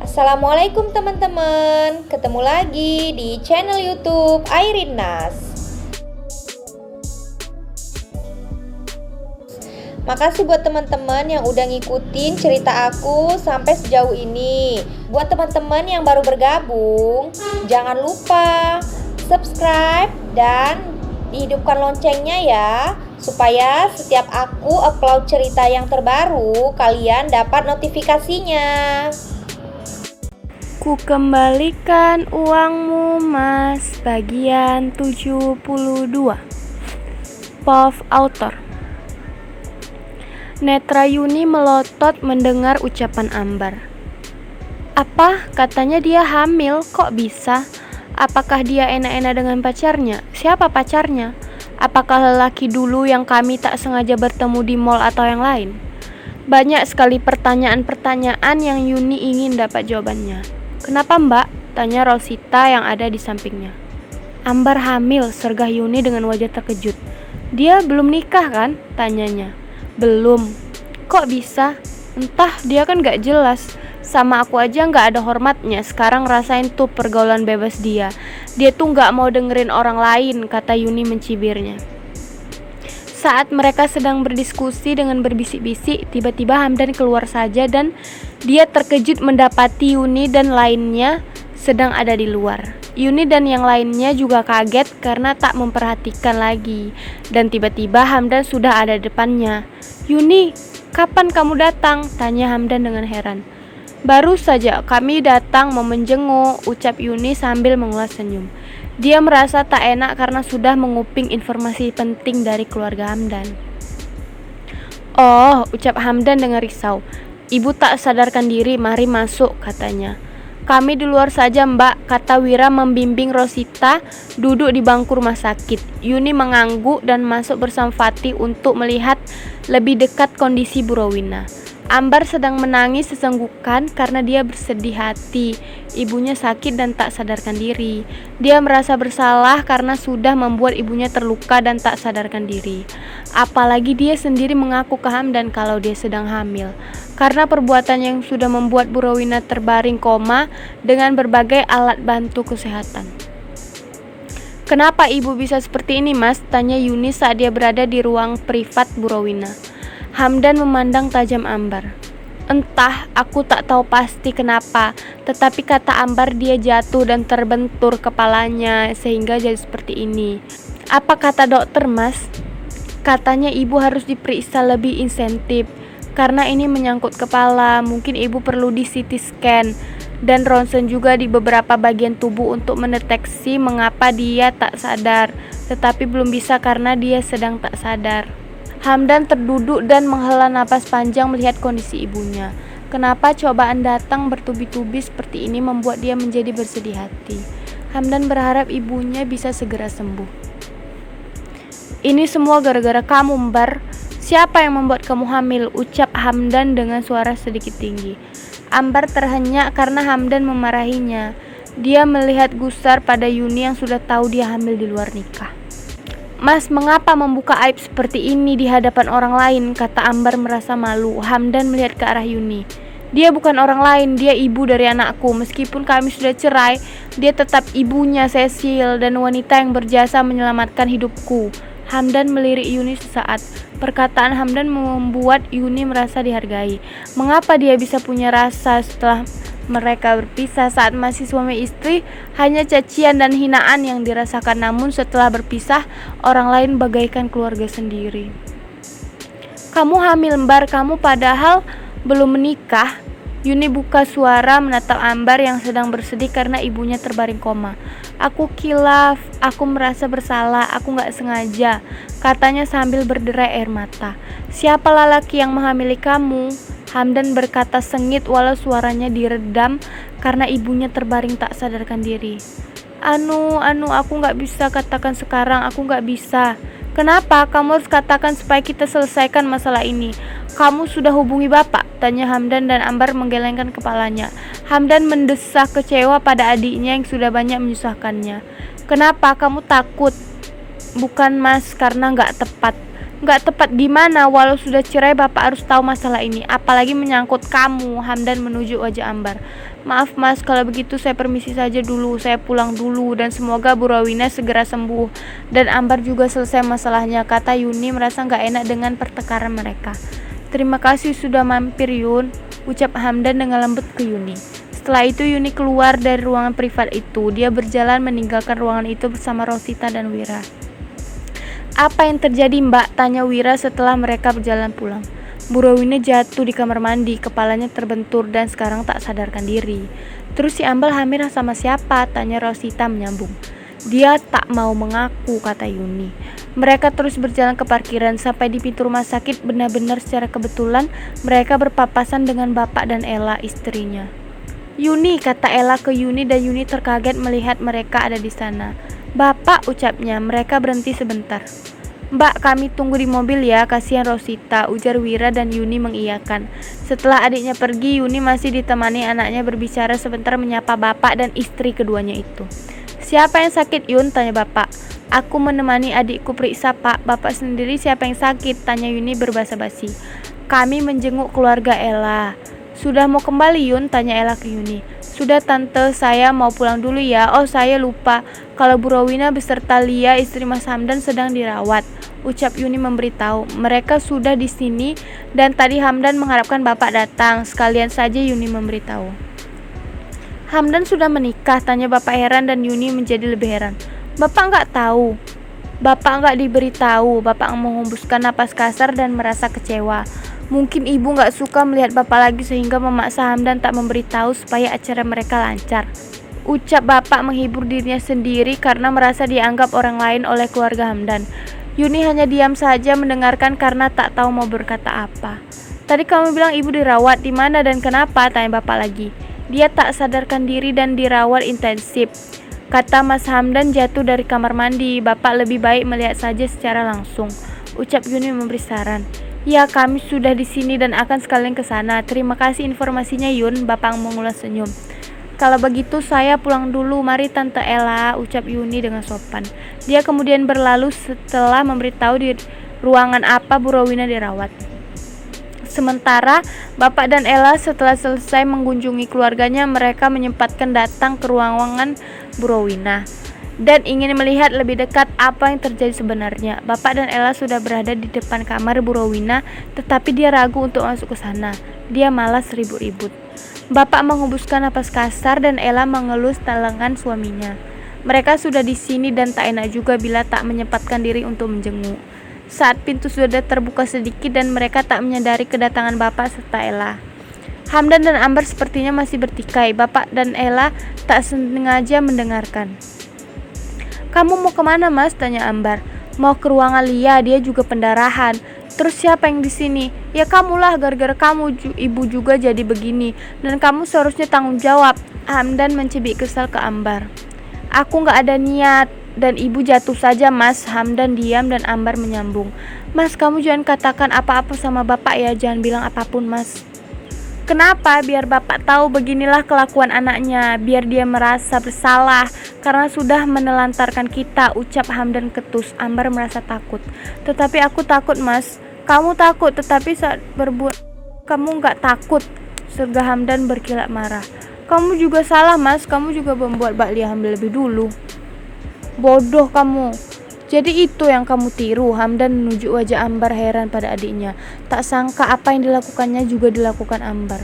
Assalamualaikum teman-teman, ketemu lagi di channel YouTube Airin Nas. Makasih buat teman-teman yang udah ngikutin cerita aku sampai sejauh ini. Buat teman-teman yang baru bergabung, jangan lupa subscribe dan dihidupkan loncengnya ya, supaya setiap aku upload cerita yang terbaru, kalian dapat notifikasinya. Ku kembalikan uangmu mas, bagian 72. POV Author. Netra Yuni melotot mendengar ucapan Ambar. Apa? Katanya dia hamil, kok bisa? Apakah dia enak-enak dengan pacarnya? Siapa pacarnya? Apakah lelaki dulu yang kami tak sengaja bertemu di mall atau yang lain? Banyak sekali pertanyaan-pertanyaan yang Yuni ingin dapat jawabannya. Kenapa mbak? Tanya Rosita yang ada di sampingnya. Ambar hamil, sergah Yuni dengan wajah terkejut. Dia belum nikah kan? Tanyanya. Belum. Kok bisa? Entah, dia kan gak jelas. Sama aku aja gak ada hormatnya. Sekarang rasain tuh pergaulan bebas dia. Dia tuh gak mau dengerin orang lain, kata Yuni mencibirnya. Saat mereka sedang berdiskusi dengan berbisik-bisik, tiba-tiba Hamdan keluar saja dan dia terkejut mendapati Yuni dan lainnya sedang ada di luar. Yuni dan yang lainnya juga kaget karena tak memperhatikan lagi. Dan tiba-tiba Hamdan sudah ada di depannya. Yuni, kapan kamu datang? Tanya Hamdan dengan heran. Baru saja kami datang mau menjenguk, ucap Yuni sambil mengulas senyum. Dia merasa tak enak karena sudah menguping informasi penting dari keluarga Hamdan. Oh, ucap Hamdan dengan risau. Ibu tak sadarkan diri, mari masuk, katanya. Kami di luar saja mbak, kata Wira membimbing Rosita duduk di bangku rumah sakit. Yuni mengangguk dan masuk bersama Fatih untuk melihat lebih dekat kondisi Bu Rowina. Ambar sedang menangis sesenggukan karena dia bersedih hati. Ibunya sakit dan tak sadarkan diri. Dia merasa bersalah karena sudah membuat ibunya terluka dan tak sadarkan diri. Apalagi dia sendiri mengaku ke Hamdan kalau dia sedang hamil. Karena perbuatan yang sudah membuat Bu Rowina terbaring koma dengan berbagai alat bantu kesehatan. Kenapa ibu bisa seperti ini mas? Tanya Yuni saat dia berada di ruang privat Bu Rowina. Hamdan memandang tajam Ambar. Entah, aku tak tahu pasti kenapa, tetapi kata Ambar dia jatuh dan terbentur kepalanya sehingga jadi seperti ini. Apa kata dokter mas? Katanya ibu harus diperiksa lebih insentif. Karena ini menyangkut kepala, mungkin ibu perlu di CT scan dan ronsen juga di beberapa bagian tubuh untuk mendeteksi mengapa dia tak sadar, tetapi belum bisa karena dia sedang tak sadar. Hamdan terduduk dan menghela napas panjang melihat kondisi ibunya. Kenapa cobaan datang bertubi-tubi seperti ini membuat dia menjadi bersedih hati. Hamdan berharap ibunya bisa segera sembuh. Ini semua gara-gara kamu, Mbar. Siapa yang membuat kamu hamil? Ucap Hamdan dengan suara sedikit tinggi. Ambar terhenyak karena Hamdan memarahinya. Dia melihat gusar pada Yuni yang sudah tahu dia hamil di luar nikah. Mas, mengapa membuka aib seperti ini di hadapan orang lain? Kata Ambar merasa malu. Hamdan melihat ke arah Yuni. Dia bukan orang lain, dia ibu dari anakku. Meskipun kami sudah cerai, dia tetap ibunya Cecil dan wanita yang berjasa menyelamatkan hidupku. Hamdan melirik Yuni sesaat. Perkataan Hamdan membuat Yuni merasa dihargai. Mengapa dia bisa punya rasa setelah mereka berpisah? Saat masih suami istri, hanya cacian dan hinaan yang dirasakan. Namun setelah berpisah, orang lain bagaikan keluarga sendiri. Kamu hamil Mbar, kamu padahal belum menikah. Yuni buka suara menatap Ambar yang sedang bersedih karena ibunya terbaring koma. Aku kilaf, aku merasa bersalah, aku gak sengaja, katanya sambil berderai air mata. Siapa lelaki yang menghamili kamu? Hamdan berkata sengit walau suaranya diredam karena ibunya terbaring tak sadarkan diri. Anu, aku gak bisa katakan sekarang, aku gak bisa. Kenapa? Kamu harus katakan supaya kita selesaikan masalah ini. Kamu sudah hubungi bapak? Tanya Hamdan dan Ambar menggelengkan kepalanya. Hamdan mendesak kecewa pada adiknya yang sudah banyak menyusahkannya. Kenapa? Kamu takut? Bukan mas, karena gak tepat. Nggak tepat gimana, walau sudah cerai bapak harus tahu masalah ini, apalagi menyangkut kamu. Hamdan menuju wajah Ambar. Maaf mas, kalau begitu saya permisi saja dulu, saya pulang dulu, dan semoga Bu Rowina segera sembuh dan Ambar juga selesai masalahnya, kata Yuni merasa nggak enak dengan pertengkaran mereka. Terima kasih sudah mampir Yun, ucap Hamdan dengan lembut ke Yuni. Setelah itu Yuni keluar dari ruangan privat itu. Dia berjalan meninggalkan ruangan itu bersama Rosita dan Wira. Apa yang terjadi mbak? Tanya Wira setelah mereka berjalan pulang. Bu Rowina jatuh di kamar mandi, kepalanya terbentur dan sekarang tak sadarkan diri. Terus si Ambar hamil sama siapa? Tanya Rosita menyambung. Dia tak mau mengaku, kata Yuni. Mereka terus berjalan ke parkiran. Sampai di pintu rumah sakit, benar-benar secara kebetulan mereka berpapasan dengan bapak dan Ella, istrinya. Yuni, kata Ella ke Yuni, dan Yuni terkaget melihat mereka ada di sana. Bapak, ucapnya. Mereka berhenti sebentar. Mbak, kami tunggu di mobil ya, kasihan Rosita, ujar Wira dan Yuni mengiyakan. Setelah adiknya pergi, Yuni masih ditemani anaknya berbicara sebentar menyapa bapak dan istri keduanya itu. Siapa yang sakit Yun? Tanya bapak. Aku menemani adikku periksa pak. Bapak sendiri siapa yang sakit? Tanya Yuni berbahasa basi. Kami menjenguk keluarga Ella. Sudah mau kembali Yun? Tanya Ella ke Yuni. Sudah tante, saya mau pulang dulu ya. Oh saya lupa, kalau Bu Rowina beserta Lia istri Mas Hamdan sedang dirawat, ucap Yuni memberitahu. Mereka sudah di sini dan tadi Hamdan mengharapkan bapak datang. Sekalian saja Yuni memberitahu. Hamdan sudah menikah? Tanya bapak heran dan Yuni menjadi lebih heran. Bapak nggak tahu? Bapak nggak diberitahu? Bapak menghembuskan napas kasar dan merasa kecewa. Mungkin ibu gak suka melihat bapak lagi sehingga memaksa Hamdan tak memberitahu supaya acara mereka lancar, ucap bapak menghibur dirinya sendiri karena merasa dianggap orang lain oleh keluarga Hamdan. Yuni hanya diam saja mendengarkan karena tak tahu mau berkata apa. Tadi kamu bilang ibu dirawat, di mana dan kenapa? Tanya bapak lagi. Dia tak sadarkan diri dan dirawat intensif, kata Mas Hamdan jatuh dari kamar mandi. Bapak lebih baik melihat saja secara langsung, ucap Yuni memberi saran. Ya, kami sudah di sini dan akan sekalian ke sana. Terima kasih informasinya Yun, bapak mengulas senyum. Kalau begitu saya pulang dulu, mari Tante Ella, ucap Yuni dengan sopan. Dia kemudian berlalu setelah memberitahu di ruangan apa Bu Rowina dirawat. Sementara bapak dan Ella setelah selesai mengunjungi keluarganya, mereka menyempatkan datang ke ruangan Bu Rowina dan ingin melihat lebih dekat apa yang terjadi sebenarnya. Bapak dan Ella sudah berada di depan kamar Bu Rowina, tetapi dia ragu untuk masuk ke sana. Dia malas ribut-ribut. Bapak menghembuskan napas kasar dan Ella mengelus lengan suaminya. Mereka sudah di sini dan tak enak juga bila tak menyempatkan diri untuk menjenguk. Saat pintu sudah terbuka sedikit dan mereka tak menyadari kedatangan bapak serta Ella. Hamdan dan Ambar sepertinya masih bertikai. Bapak dan Ella tak sengaja mendengarkan. Kamu mau kemana mas? Tanya Ambar. Mau ke ruangan Lia, dia juga pendarahan. Terus siapa yang di sini? Ya kamulah, gara-gara kamu ibu juga jadi begini dan kamu seharusnya tanggung jawab. Hamdan mencibik kesal ke Ambar. Aku nggak ada niat dan ibu jatuh saja mas. Hamdan diam dan Ambar menyambung. Mas, kamu jangan katakan apa-apa sama bapak ya, jangan bilang apapun mas. Kenapa? Biar bapak tahu beginilah kelakuan anaknya, biar dia merasa bersalah karena sudah menelantarkan kita, ucap Hamdan ketus. Ambar merasa takut. Tetapi aku takut mas. Kamu takut, tetapi saat berbuat kamu gak takut, serga Hamdan berkilat marah. Kamu juga salah mas, kamu juga membuat Mbak Lia hamil lebih dulu. Bodoh kamu. Jadi itu yang kamu tiru? Hamdan menunjuk wajah Ambar heran pada adiknya. Tak sangka apa yang dilakukannya juga dilakukan Ambar.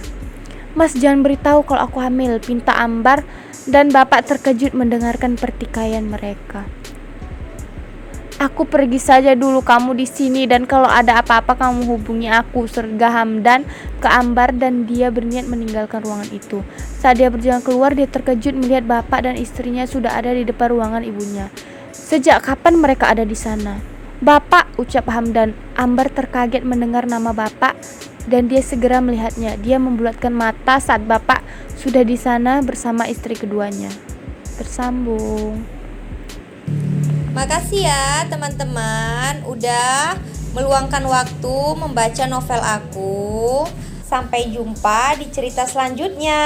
Mas, jangan beritahu kalau aku hamil, pinta Ambar, dan bapak terkejut mendengarkan pertikaian mereka. Aku pergi saja dulu, kamu di sini, dan kalau ada apa-apa kamu hubungi aku, serga Hamdan ke Ambar, dan dia berniat meninggalkan ruangan itu. Saat dia berjalan keluar, dia terkejut melihat bapak dan istrinya sudah ada di depan ruangan ibunya. Sejak kapan mereka ada di sana? Bapak, ucap Hamdan. Ambar terkaget mendengar nama bapak dan dia segera melihatnya. Dia membulatkan mata saat bapak sudah di sana bersama istri keduanya. Tersambung. Makasih ya teman-teman udah meluangkan waktu membaca novel aku. Sampai jumpa di cerita selanjutnya.